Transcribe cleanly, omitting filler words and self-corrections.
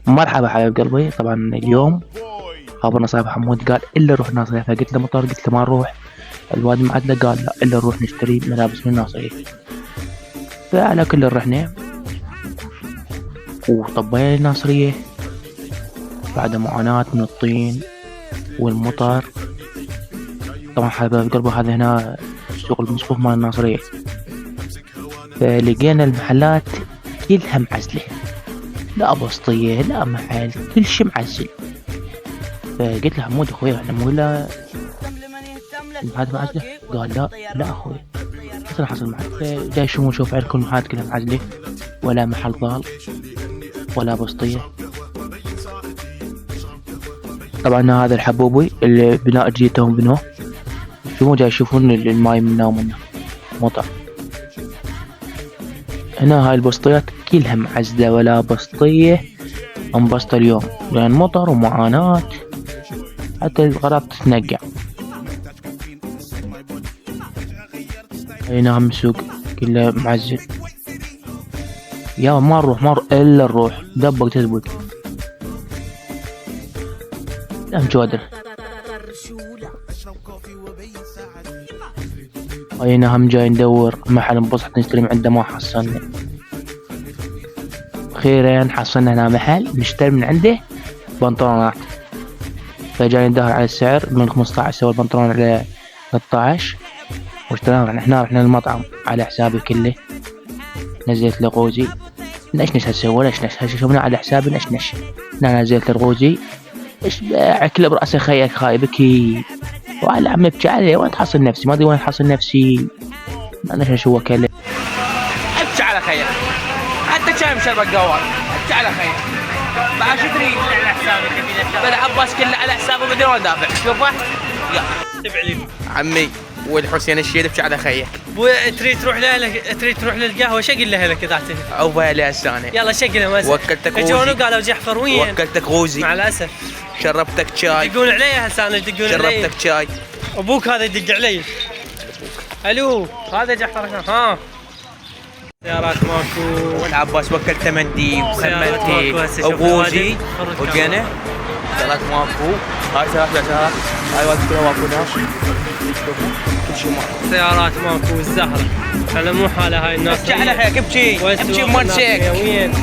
مرحبا حبيب قلبي. طبعا اليوم خابرنا صاحب حمود قال الا نروح ناصرية، فقلت له مطر، قلت له ما نروح الواد معدله، قال لا الا نروح نشتري ملابس من ناصرية. فعلى كل رحنا وطبينا الناصرية بعد معاناة من الطين والمطر. طبعا حبيب قلبي هذا هنا سوق المصفوف مال الناصرية، فلقينا المحلات كلها معزلة، لا بسطية لا محل، كل شي معزل. فقلت له حمود اخوي احنا مو لا المحلات معزلة؟ قال لا لا اخوي شو حصل معك؟ جاي شو نشوف عندكم المحلات كلها معزلة، ولا محل ضال ولا بسطية. طبعا هذا الحبوبي اللي بناء جديد توهم بنوه، شو جاي يشوفون الماي منا ومنا مطر. هنا هاي البسطيات كلها معزلة، ولا بسطية انبسط اليوم لأن مطر ومعاناة، حتى الغراض تتنقع. هنا هم السوق كله معزل. يا ما نروح إلا نروح دبق تثبت. لا مجودر. هنا هم جاي ندور محل انبسط نشتري من عنده، ما حصلنا. أخيرا حصلنا هنا محل نشتري من عنده بنطلونات، فجاي ندور على السعر من 15 سوى البنطلون على 13، واشترينا رحنا المطعم على حسابي كله. نزلت لغوزي نشنش هسوي نشنش شوفنا على حسابي نشنش. انا نزلت الغوزي ايش باعك براسي خيك خايبكي، وعلى عم ابكي عليه وين تحصل نفسي، ما ادري وين تحصل نفسي. انا شو كله ابكي على خيك، حتى كان مشرب قهوه ابكي على خيك. بعد شو تريد على حسابك؟ بلا عباس كله على حسابه بدون دافع. شوفه يلا تبع لي عمي والحسين الشيد ابكي على خيك. تريد تروح للقهوه شقل له لك اذا اعتذر او بالي هسه يلا شقله ما وكلتك غوزي. اجونوا قالوا جحفر وين؟ وكلتك غوزي مع الاسف. شربتك شاي. يدقون علي هسه، انا يدقون علي. شربتك شاي. ابوك هذا يدق علي. الو هذا جحفر ها. سيارات ماكو، والعباس وكلته مندي وخملتي وغوزي وقنا. سيارات ماكو، هاي سيارات هاي وقت كلها ماكو ناس. كل شيء ماكو. سيارات ماكو والزهره على مو حاله هاي الناس. ابكي على خيك ابكي ابكي وما نسيك. وين